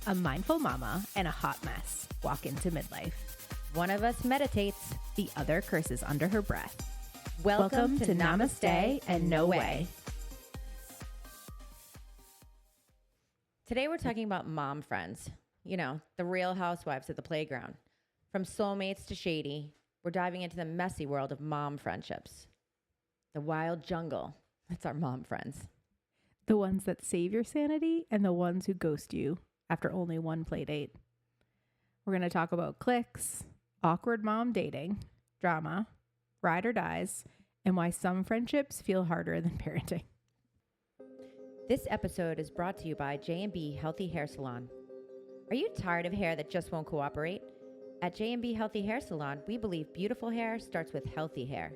A mindful mama and a hot mess walk into midlife. One of us meditates. The other curses under her breath. Welcome to Namaste and No Way. Today we're talking about mom friends. You know, the real housewives at the playground. From soulmates to shady, we're diving into the messy world of mom friendships. The wild jungle. That's our mom friends. The ones that save your sanity and the ones who ghost you after only one play date. We're going to talk about cliques, awkward mom dating, drama, ride or dies, and why some friendships feel harder than parenting. This episode is brought to you by J&B Healthy Hair Salon. Are you tired of hair that just won't cooperate? At J&B Healthy Hair Salon, we believe beautiful hair starts with healthy hair.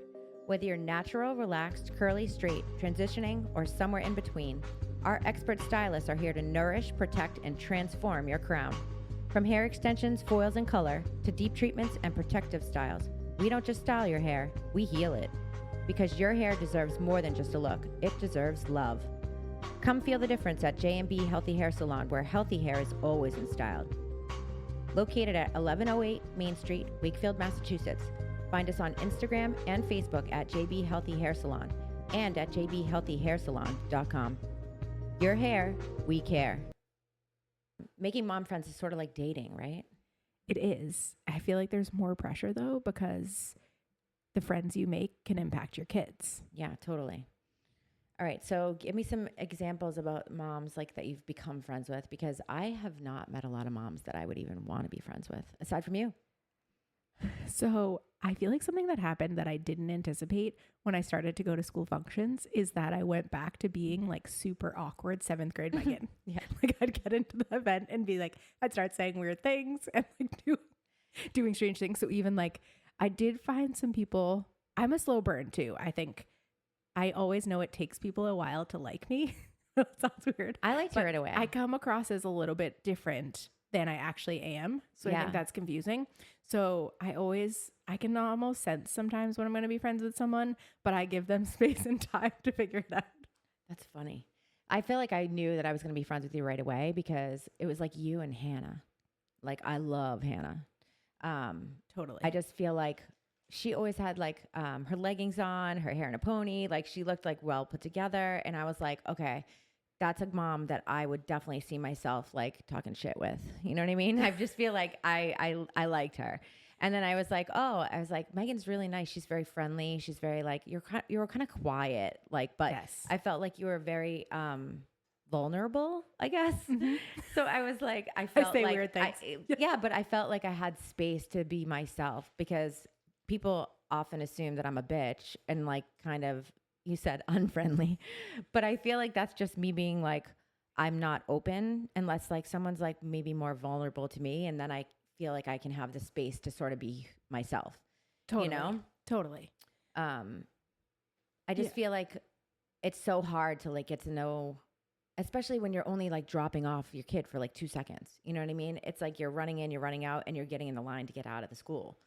Whether you're natural, relaxed, curly, straight, transitioning, or somewhere in between, our expert stylists are here to nourish, protect, and transform your crown. From hair extensions, foils, and color, to deep treatments and protective styles, we don't just style your hair, we heal it. Because your hair deserves more than just a look, it deserves love. Come feel the difference at J&B Healthy Hair Salon, where healthy hair is always in style. Located at 1108 Main Street, Wakefield, Massachusetts. Find us on Instagram and Facebook at JB Healthy Hair Salon and at jbhealthyhairsalon.com. Your hair, we care. Making mom friends is sort of like dating, right? It is. I feel like there's more pressure though, because the friends you make can impact your kids. Yeah, totally. All right, so give me some examples about moms like that you've become friends with, because I have not met a lot of moms that I would even want to be friends with, aside from you. So I feel like something that happened that I didn't anticipate when I started to go to school functions is that I went back to being like super awkward 7th grade Megan. Yeah. Like I'd get into the event and be like, I'd start saying weird things and like doing strange things. So even like I did find some people, I'm a slow burn too. I think I always know it takes people a while to like me. That sounds weird. I liked you right away. I come across as a little bit different than I actually am. So I think that's confusing. So I can almost sense sometimes when I'm going to be friends with someone, but I give them space and time to figure it out. That's funny. I feel like I knew that I was going to be friends with you right away because it was like you and Hannah. Like I love Hannah. Totally. I just feel like she always had like her leggings on, her hair in a pony. Like she looked like well put together. And I was like, okay, that's a mom that I would definitely see myself like talking shit with. You know what I mean? I just feel like I liked her. And then I was like, Megan's really nice. She's very friendly. She's very like, you were kind of quiet. Like, but Yes. I felt like you were very vulnerable, I guess. Mm-hmm. So I was like, I felt say like weird things. but I felt like I had space to be myself, because people often assume that I'm a bitch and like kind of, you said unfriendly, but I feel like that's just me being like, I'm not open unless like someone's like maybe more vulnerable to me. And then I feel like I can have the space to sort of be myself, Totally. You know? Totally. I just feel like it's so hard to like get to know, especially when you're only like dropping off your kid for like 2 seconds. You know what I mean? It's like you're running in, you're running out, and you're getting in the line to get out of the school.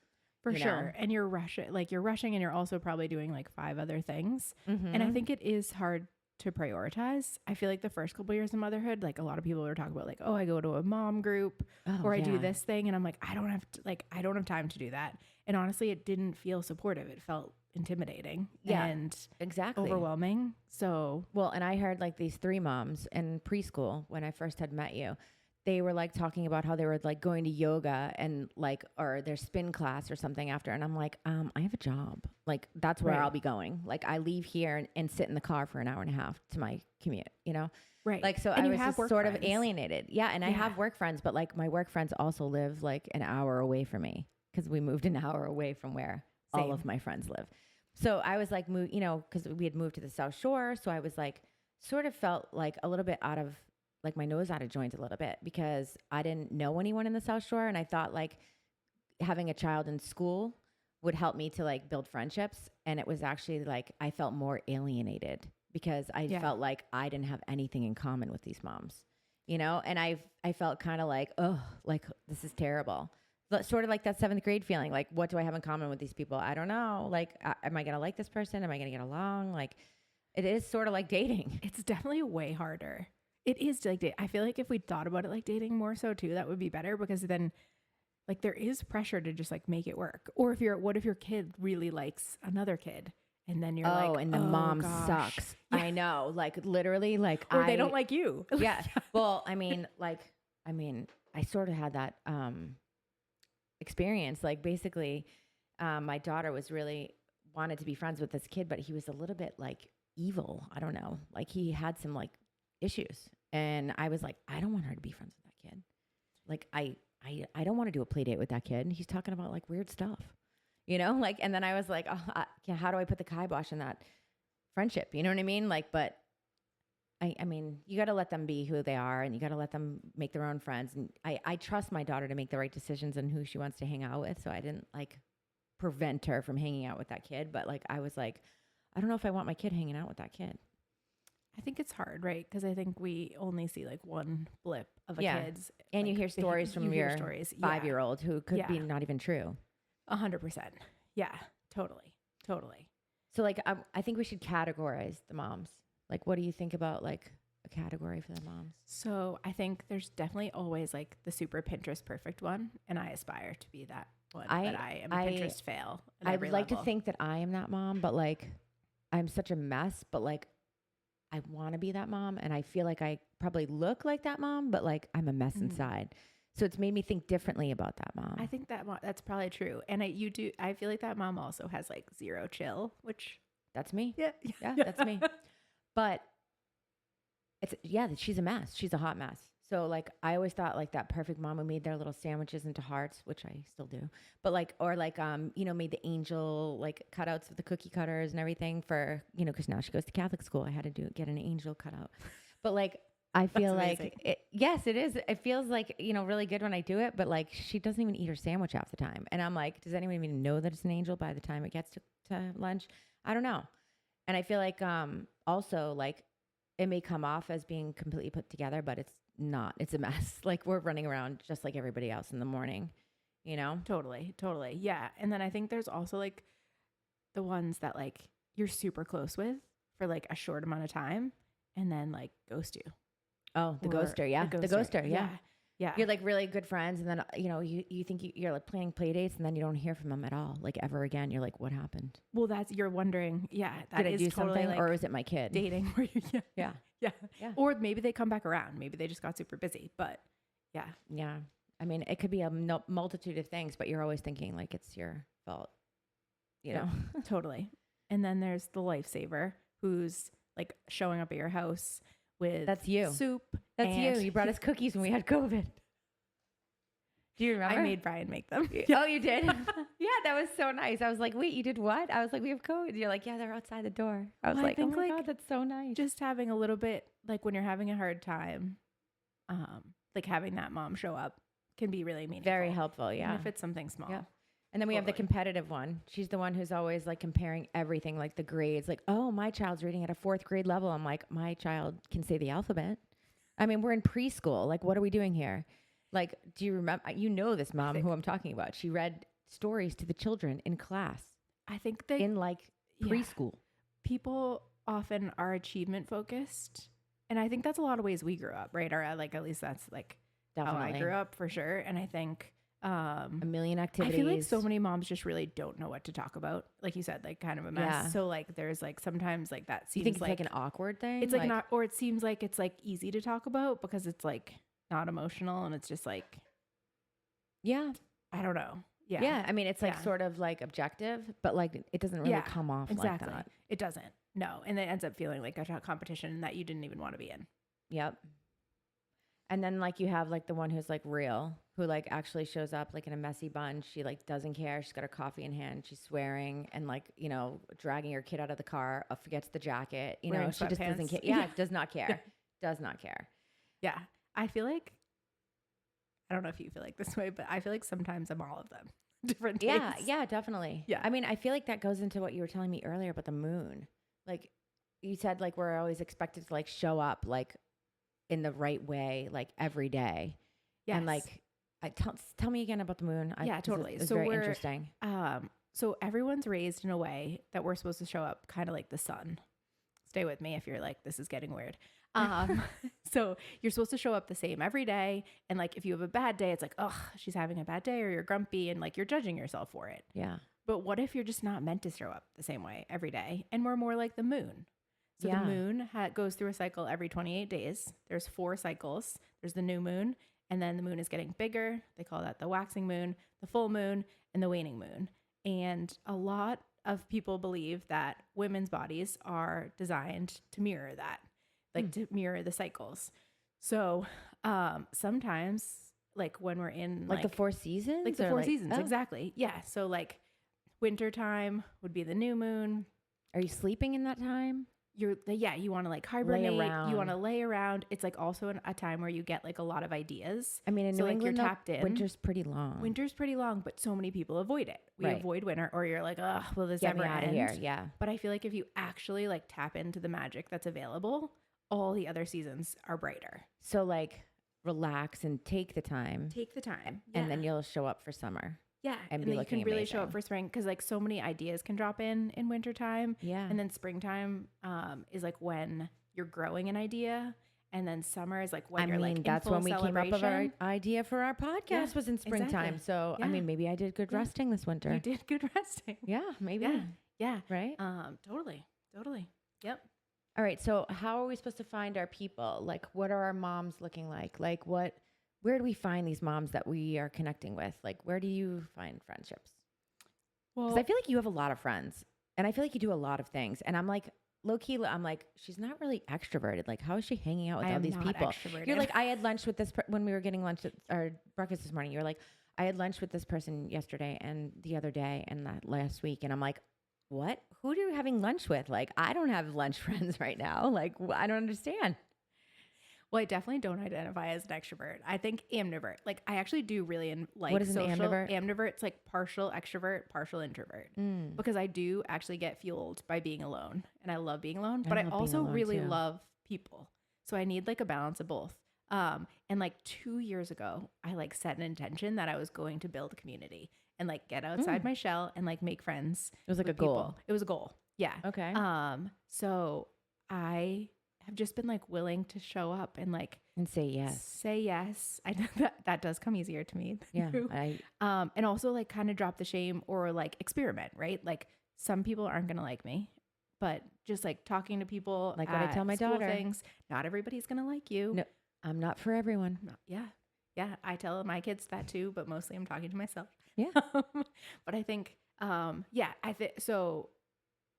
For sure. And you're rushing and you're also probably doing like 5 other things. Mm-hmm. And I think it is hard to prioritize. I feel like the first couple years of motherhood, like a lot of people are talking about like, oh, I go to a mom group or I do this thing. And I'm like, I don't have time to do that. And honestly, it didn't feel supportive. It felt intimidating and exactly overwhelming. So, well, and I heard like these 3 moms in preschool when I first had met you. They were like talking about how they were like going to yoga and like, or their spin class or something after. And I'm like, I have a job. Like that's where I'll be going. Like I leave here and sit in the car for an hour and a half to my commute, you know? Right. Like, so and I was just sort of alienated. Yeah. And I have work friends, but like my work friends also live like an hour away from me because we moved an hour away from where all of my friends live. So I was like, because we had moved to the South Shore. So I was like, sort of felt like a little bit out of, like my nose out of joint a little bit, because I didn't know anyone in the South Shore. And I thought like having a child in school would help me to like build friendships. And it was actually like, I felt more alienated because I felt like I didn't have anything in common with these moms, you know? And I felt kind of like, oh, like this is terrible. But sort of like that 7th grade feeling. Like, what do I have in common with these people? I don't know. Like, am I going to like this person? Am I going to get along? Like, it is sort of like dating. It's definitely way harder. It is like, I feel like if we thought about it like dating more so too, that would be better because then like there is pressure to just like make it work. Or what if your kid really likes another kid and then you're like, and the oh, mom gosh. sucks. Yeah. I know. Like literally like or they don't like you. Yeah. Well, I mean, I sort of had that experience. Like basically, my daughter was really wanted to be friends with this kid, but he was a little bit like evil. I don't know. Like he had some like issues. And I was like, I don't want her to be friends with that kid. Like I don't want to do a play date with that kid. And he's talking about like weird stuff, you know, like, and then I was like, oh, how do I put the kibosh in that friendship? You know what I mean? Like, but I mean, you got to let them be who they are and you got to let them make their own friends. And I trust my daughter to make the right decisions on who she wants to hang out with. So I didn't like prevent her from hanging out with that kid. But like, I was like, I don't know if I want my kid hanging out with that kid. I think it's hard, right? Because I think we only see like one blip of a kid's. And like, you hear stories from your 5-year-old who could be not even true. 100%. Yeah, totally. So like, I think we should categorize the moms. Like, what do you think about like a category for the moms? So I think there's definitely always like the super Pinterest perfect one. And I aspire to be that one. But I am a Pinterest fail. I would like to think that I am that mom, but like, I'm such a mess, but like, I want to be that mom. And I feel like I probably look like that mom, but like I'm a mess inside. So it's made me think differently about that mom. I think that's probably true. And I feel like that mom also has like zero chill, which. That's me. Yeah. That's me. But she's a mess. She's a hot mess. So like, I always thought like that perfect mom who made their little sandwiches into hearts, which I still do. But like, or like, made the angel like cutouts of the cookie cutters and everything for, cause now she goes to Catholic school. I had to get an angel cutout. But like, I feel like, yes, it is. It feels like, really good when I do it. But like, she doesn't even eat her sandwich half the time. And I'm like, does anyone even know that it's an angel by the time it gets to lunch? I don't know. And I feel like also like it may come off as being completely put together, but it's not. It's a mess. Like we're running around just like everybody else in the morning, Totally. Yeah. And then I think there's also like the ones that like you're super close with for like a short amount of time and then like ghost you. Oh, the ghoster. Yeah. The ghoster. Yeah. Yeah. You're like really good friends. And then, you think you're like planning play dates and then you don't hear from them at all, like ever again. You're like, what happened? Well, you're wondering. Yeah. Did I do something like or is it my kid? Dating where Yeah. Or maybe they come back around. Maybe they just got super busy, but yeah. Yeah. I mean, it could be a multitude of things, but you're always thinking like it's your fault, know? Totally. And then there's the lifesaver who's like showing up at your house with that's you. Soup. That's you. You brought us cookies when we had COVID. Do you remember? I made Brian make them. Oh, you did? Yeah, that was so nice. I was like, wait, you did what? I was like, we have COVID. You're like, yeah, they're outside the door. I was like, oh my God, that's so nice. Just having a little bit, like when you're having a hard time, like having that mom show up can be really meaningful. Very helpful, yeah. Even if it's something small. Yeah. And then we have the competitive one. She's the one who's always like comparing everything, like the grades. Like, oh, my child's reading at a 4th grade level. I'm like, my child can say the alphabet. I mean, we're in preschool. Like, what are we doing here? Like, do you remember? This mom who I'm talking about. She read stories to the children in class. I think in like preschool. People often are achievement focused. And I think that's a lot of ways we grew up, right? Or like, at least that's like definitely how I grew up for sure. And I think a million activities. I feel like so many moms just really don't know what to talk about. Like you said, like kind of a mess. Yeah. So like there's like sometimes like that seems you think it's like an awkward thing. It's like not, or it seems like it's like easy to talk about because it's like not emotional and it's just like, yeah, I don't know. Yeah. Yeah. I mean, it's like sort of like objective, but like it doesn't really come off like that. It doesn't. No. And it ends up feeling like a competition that you didn't even want to be in. Yep. And then like you have like the one who's like real, who like actually shows up like in a messy bun. She like doesn't care. She's got her coffee in hand. She's swearing and like, dragging her kid out of the car, forgets the jacket, she just doesn't care. Yeah. Does not care. Yeah. Does not care. Yeah. I feel like, I don't know if you feel like this way, but I feel like sometimes I'm all of them. Different days. Yeah. Yeah, definitely. Yeah. I mean, I feel like that goes into what you were telling me earlier about the moon. Like you said, like we're always expected to like show up like in the right way, like every day. Yes. And like, tell me again about the moon. Yeah, totally. It's very interesting. So everyone's raised in a way that we're supposed to show up kind of like the sun. Stay with me if you're like, this is getting weird. So you're supposed to show up the same every day. And like, if you have a bad day, it's like, oh, she's having a bad day, or you're grumpy, and like, you're judging yourself for it. Yeah. But what if you're just not meant to show up the same way every day? And we're more like the moon. So the moon goes through a cycle every 28 days. There's 4 cycles. There's the new moon, and then the moon is getting bigger. They call that the waxing moon, the full moon, and the waning moon. And a lot of people believe that women's bodies are designed to mirror that, like to mirror the cycles. So sometimes, like when we're in like the 4 seasons, like the 4 seasons, exactly. Yeah. So like winter time would be the new moon. Are you sleeping in that time? You want to like hibernate. You want to lay around. It's like also a time where you get like a lot of ideas. I mean, in New England, you're tapped in. Winter's pretty long. Winter's pretty long, but so many people avoid it. We avoid winter, or you're like, oh, will this Get ever me out end? of here. Yeah. But I feel like if you actually like tap into the magic that's available, all the other seasons are brighter. So like relax and take the time. Take the time. And then you'll show up for summer. Yeah. And then you can really show up for spring, because like so many ideas can drop in wintertime. Yeah. And then springtime is like when you're growing an idea. And then summer is like when you're like in that's full when we came up with our idea for our podcast was in springtime. Exactly. So I mean, maybe I did good resting this winter. You did good resting. Yeah, maybe. Yeah. Right? Totally. Yep. All right. So how are we supposed to find our people? Like, what are our moms looking like? Like where do we find these moms that we are connecting with? Like, where do you find friendships? Well, because I feel like you have a lot of friends, and I feel like you do a lot of things. And I'm like, low key, I'm like, she's not really extroverted. Like, how is she hanging out with all these people? Extroverted. You're like, I had lunch with this when we were getting lunch or breakfast this morning. You're like, I had lunch with this person yesterday and the other day and that last week. And I'm like, what? Who are you having lunch with? Like, I don't have lunch friends right now. Like, I don't understand. Well, I definitely don't identify as an extrovert. I think ambivert. Like, I actually do really like what is social. An ambivert? Ambivert's like partial extrovert, partial introvert. Because I do actually get fueled by being alone, and I love being alone. But I also really love people, so I need like a balance of both. And like 2 years ago, I like set an intention that I was going to build a community and like get outside my shell and like make friends. It was like a people. goal. It was a goal. Yeah. Okay. So I have just been like willing to show up and like say yes. Say yes. I know that does come easier to me. Yeah. And also like kind of drop the shame or like experiment, right? Like some people aren't gonna like me, but just like talking to people, like what I tell my daughter, things. Not everybody's gonna like you. No, I'm not for everyone. Yeah. I tell my kids that too, but mostly I'm talking to myself. Yeah. But I think, I think so.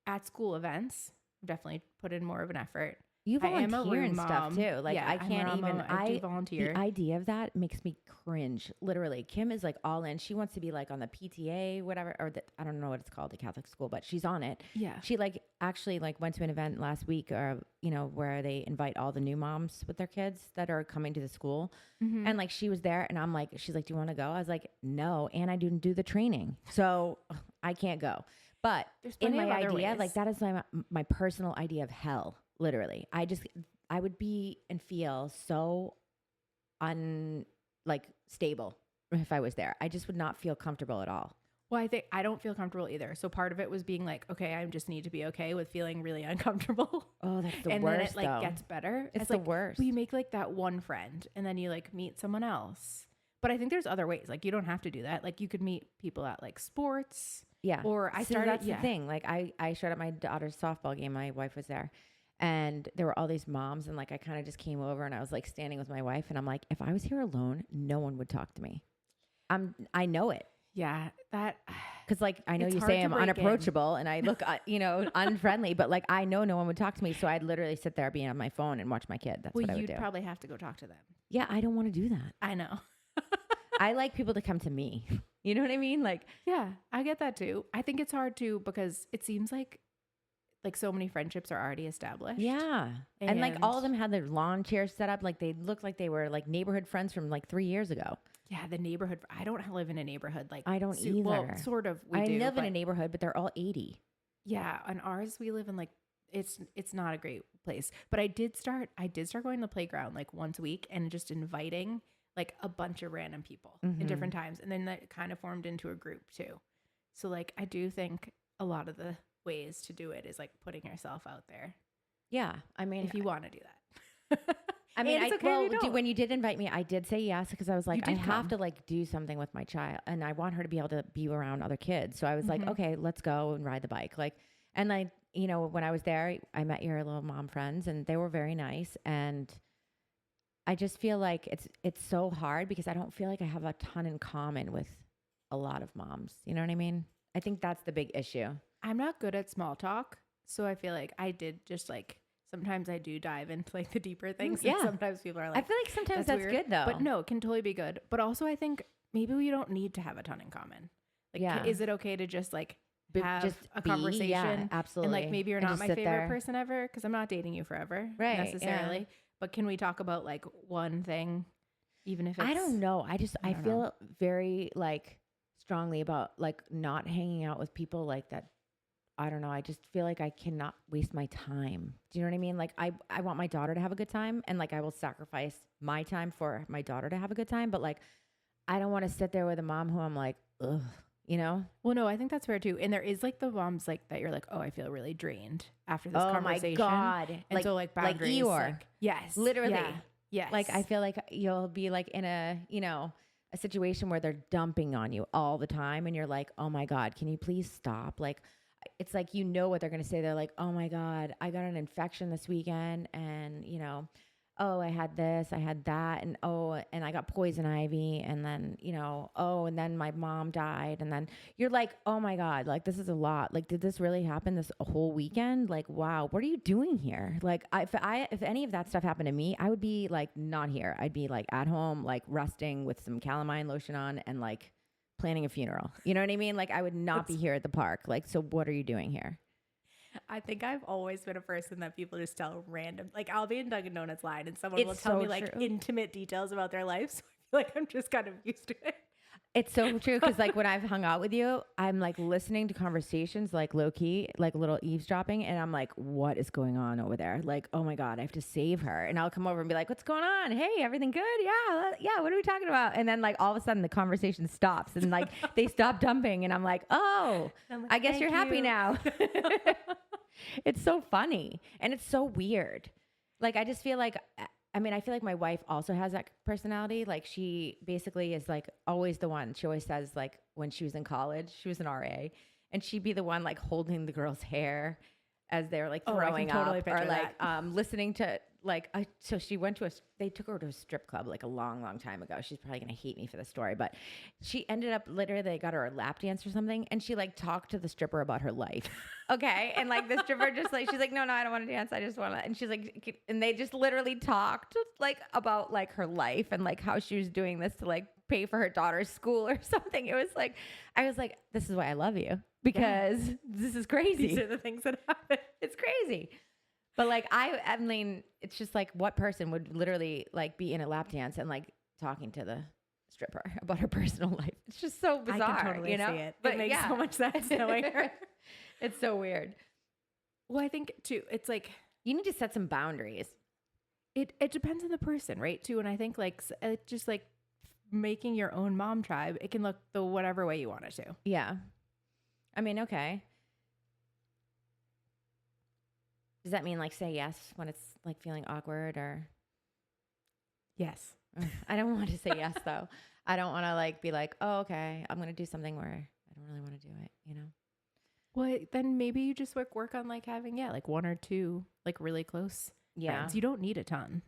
At school events, I've definitely put in more of an effort. You volunteer and stuff too. Like I can't even. I do volunteer. The idea of that makes me cringe. Literally, Kim is like all in. She wants to be like on the PTA, whatever, or I don't know what it's called, the Catholic school, but she's on it. Yeah. She like actually like went to an event last week, or where they invite all the new moms with their kids that are coming to the school, and like she was there, and I'm like, she's like, do you want to go? I was like, no, and I didn't do the training, so I can't go. But in my idea, like that is my personal idea of hell. Literally, I would be and feel so stable if I was there. I just would not feel comfortable at all. Well, I think I don't feel comfortable either. So part of it was being like, okay, I just need to be okay with feeling really uncomfortable. Oh, that's the and worst. And then it like gets better. It's the worst. Well, you make like that one friend, and then you like meet someone else. But I think there's other ways. Like you don't have to do that. Like you could meet people at like sports. Yeah. Or That's the thing. Like I showed up my daughter's softball game. My wife was there. And there were all these moms, and like I kind of just came over, and I was like standing with my wife, and I'm like, if I was here alone, no one would talk to me. I know it. Yeah, that because like I know you say I'm unapproachable and I look unfriendly, but like I know no one would talk to me, so I'd literally sit there being on my phone and watch my kid. That's what I would do. You'd probably have to go talk to them. Yeah, I don't want to do that. I know. I like people to come to me. You know what I mean? Like, yeah, I get that too. I think it's hard too because it seems like so many friendships are already established. Yeah. And like all of them had their lawn chairs set up. Like they looked like they were like neighborhood friends from like 3 years ago. Yeah. The neighborhood. I don't live in a neighborhood. Like I don't either. Well, sort of. I live in a neighborhood, but they're all 80. Yeah. On ours, we live in like, it's not a great place, but I did start going to the playground like once a week and just inviting like a bunch of random people at different times. And then that kind of formed into a group too. So like, I do think a lot of the ways to do it is like putting yourself out there. Yeah. I mean, if you want to do that. I mean, it's okay if you don't. when you did invite me, I did say yes because I was like, I have to like do something with my child, and I want her to be able to be around other kids. So I was like, okay, let's go and ride the bike. Like, and like, you know, when I was there, I met your little mom friends, and they were very nice. And I just feel like it's so hard because I don't feel like I have a ton in common with a lot of moms. You know what I mean? I think that's the big issue. I'm not good at small talk, so I feel like I did just like sometimes I do dive into like the deeper things. Yeah. And sometimes people are like, I feel like sometimes that's weird. good though. But no, it can totally be good. But also, I think maybe we don't need to have a ton in common. Like, is it okay to just like have a conversation? Yeah, absolutely. And like maybe you're not my favorite person ever because I'm not dating you forever necessarily. Yeah. But can we talk about like one thing, even if it's, I don't know. I feel very like strongly about like not hanging out with people like that. I don't know. I just feel like I cannot waste my time. Do you know what I mean? Like I want my daughter to have a good time, and like I will sacrifice my time for my daughter to have a good time. But like, I don't want to sit there with a mom who I'm like, ugh, you know? Well, no, I think that's fair too. And there is like the moms like that you're like, oh, I feel really drained after this conversation. Oh my God. And like, so like boundaries. Like Eeyore. Like, yes. Literally. Yeah. Yes. Like I feel like you'll be like in a, you know, a situation where they're dumping on you all the time. And you're like, oh my God, can you please stop? Like, it's like, you know what they're going to say. They're like, oh my God, I got an infection this weekend. And, you know, oh, I had this, I had that. And, oh, and I got poison ivy. And then, you know, oh, and then my mom died. And then you're like, oh my God, like, this is a lot. Like, did this really happen this whole weekend? Like, wow, what are you doing here? Like, if any of that stuff happened to me, I would be like, not here. I'd be like at home, like resting with some calamine lotion on and like planning a funeral. You know what I mean? Like, I would not be here at the park. Like, so what are you doing here? I think I've always been a person that people just tell random, like I'll be in Dunkin' Donuts line and someone will tell me like intimate details about their life. So I feel like I'm just kind of used to it. It's so true. Cause like when I've hung out with you, I'm like listening to conversations like low key, like a little eavesdropping. And I'm like, what is going on over there? Like, oh my God, I have to save her. And I'll come over and be like, what's going on? Hey, everything good? Yeah. Yeah. What are we talking about? And then like all of a sudden the conversation stops and like they stop dumping. And I'm like, oh, I guess you're happy now. It's so funny. And it's so weird. Like, I just feel like, I mean, I feel like my wife also has that personality. Like, she basically is like always the one. She always says like when she was in college, she was an RA, and she'd be the one like holding the girl's hair as they're like throwing up, or like listening to like. So she went to they took her to a strip club like a long, long time ago. She's probably gonna hate me for the story, but she ended up literally they got her a lap dance or something, and she like talked to the stripper about her life. Okay, and like the stripper just like she's like, no, I don't want to dance. I just want to. And she's like, and they just literally talked like about like her life and like how she was doing this to like pay for her daughter's school or something. It was like, I was like, this is why I love you, because this is crazy. These are the things that happen. It's crazy. But like, I mean, it's just like, what person would literally like be in a lap dance and like talking to the stripper about her personal life? It's just so bizarre. I can totally you know? see it. But it makes so much sense knowing her. It's so weird. Well, I think too, it's like, you need to set some boundaries. It depends on the person, right? Too. And I think like, just like making your own mom tribe, it can look the whatever way you want it to. Yeah. I mean, okay. Does that mean like say yes when it's like feeling awkward or? Yes. I don't want to say yes though. I don't want to like be like, oh, okay, I'm going to do something where I don't really want to do it, you know? Well, then maybe you just work on like having, like one or two, like really close friends. You don't need a ton.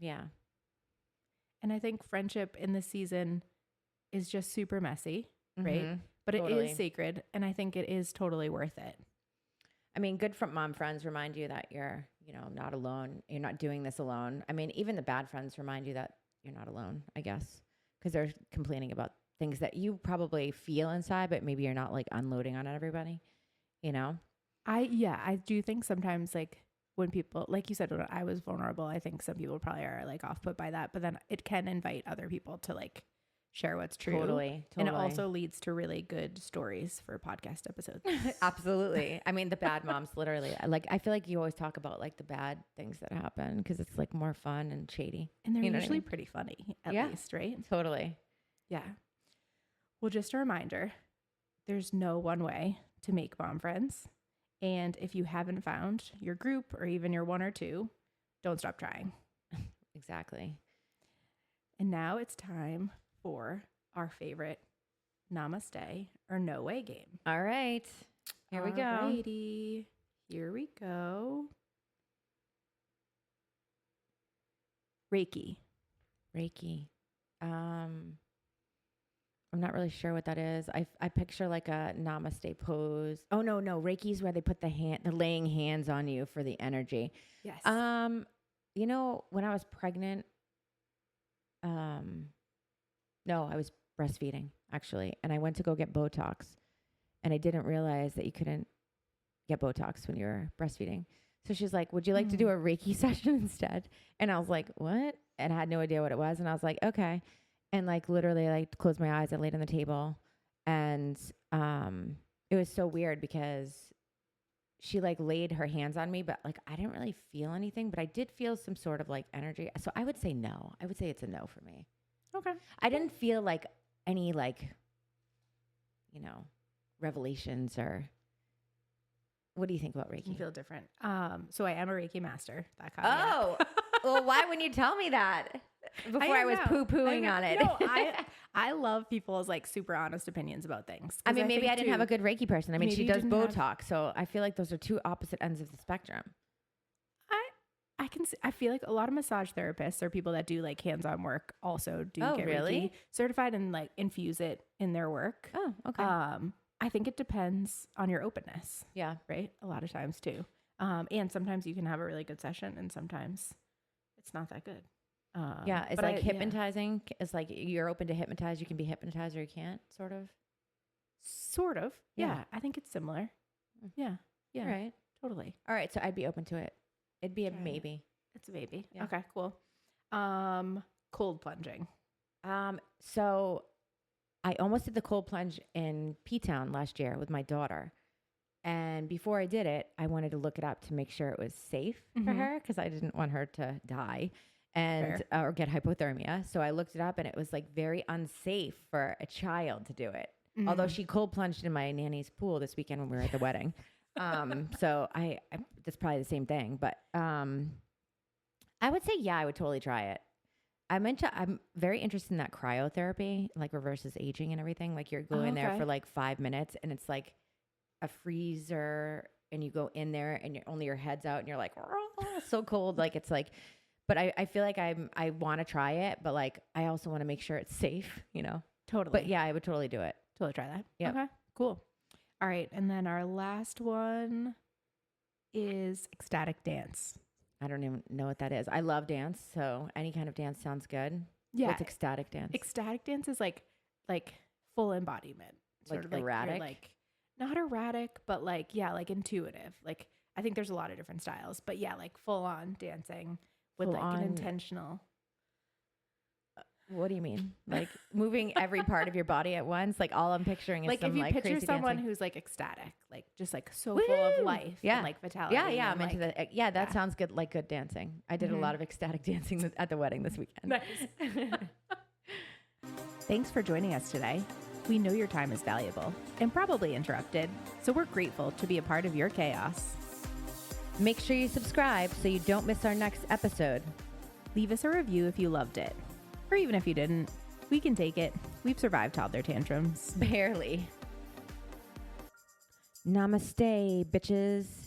Yeah. And I think friendship in this season is just super messy, right? But totally. It is sacred. And I think it is totally worth it. I mean, good mom friends remind you that you're, you know, not alone. You're not doing this alone. I mean, even the bad friends remind you that you're not alone, I guess, because they're complaining about things that you probably feel inside, but maybe you're not like unloading on everybody, you know? I do think sometimes like when people, like you said, when I was vulnerable, I think some people probably are like off put by that, but then it can invite other people to like share what's true. Totally. And it also leads to really good stories for podcast episodes. Absolutely. I mean, the bad moms, literally. I feel like you always talk about like the bad things that happen because it's like more fun and shady. And they're usually pretty funny, at least, right? Totally. Yeah. Well, just a reminder, there's no one way to make mom friends. And if you haven't found your group or even your one or two, don't stop trying. Exactly. And now it's time for our favorite Namaste or No Way game. All right. Here we go. Alrighty. Here we go. Reiki. I'm not really sure what that is. I picture like a namaste pose. Oh no, Reiki's where they put the laying hands on you for the energy. Yes. You know, when I was pregnant, no, I was breastfeeding actually, and I went to go get Botox, and I didn't realize that you couldn't get Botox when you were breastfeeding. So she's like, "Would you like to do a Reiki session instead?" And I was like, "What?" And I had no idea what it was, and I was like, "Okay." And like literally, like closed my eyes, I laid on the table, and it was so weird because she like laid her hands on me, but like I didn't really feel anything, but I did feel some sort of like energy. So I would say no. I would say it's a no for me. Okay. I didn't feel like any like, revelations or. What do you think about Reiki? You feel different. So I am a Reiki master. That caught me up. Well, why wouldn't you tell me that before I was poo-pooing on it? No, I love people's like super honest opinions about things. I mean, maybe I didn't have a good Reiki person. I mean, she does Botox, so I feel like those are two opposite ends of the spectrum. I feel like a lot of massage therapists or people that do like hands-on work also do get really? Reiki certified and like infuse it in their work. Oh, okay. I think it depends on your openness. Yeah. Right. A lot of times too. And sometimes you can have a really good session and sometimes it's not that good. Yeah. It's like hypnotizing. Yeah. It's like you're open to hypnotize. You can be hypnotized or you can't, sort of. Sort of. Yeah. I think it's similar. Yeah. Yeah. All right. Totally. All right. So I'd be open to it. It'd be a maybe. It's a maybe. Yeah. Okay, cool. Cold plunging. So I almost did the cold plunge in P-Town last year with my daughter. And before I did it, I wanted to look it up to make sure it was safe for her because I didn't want her to die and or get hypothermia. So I looked it up and it was like very unsafe for a child to do it. Although she cold plunged in my nanny's pool this weekend when we were at the wedding. So I that's probably the same thing, but I would say, yeah, I would totally try it. I'm very interested in that cryotherapy, like reverses aging and everything. Like you're going there for like 5 minutes and it's like a freezer and you go in there and only your head's out and you're like, oh, so cold. Like it's like, but I feel like I want to try it, but like, I also want to make sure it's safe, Totally. But yeah, I would totally do it. Totally try that. Yeah. Okay, cool. All right. And then our last one is ecstatic dance. I don't even know what that is. I love dance, so any kind of dance sounds good. Yeah. What's ecstatic dance? Ecstatic dance is like full embodiment. Like erratic? Like not erratic, but like, like intuitive. Like I think there's a lot of different styles, but yeah, like full on dancing with an intentional. What do you mean? Like moving every part of your body at once? Like all I'm picturing is like some, if you like, picture someone dancing. who's like ecstatic, like just like so full of life and like vitality. Yeah, I'm into that. Yeah, that sounds good. Like good dancing. I did a lot of ecstatic dancing at the wedding this weekend. Nice. Thanks for joining us today. We know your time is valuable and probably interrupted, so we're grateful to be a part of your chaos. Make sure you subscribe so you don't miss our next episode. Leave us a review if you loved it. Or even if you didn't, we can take it. We've survived toddler tantrums. Barely. Namaste, bitches.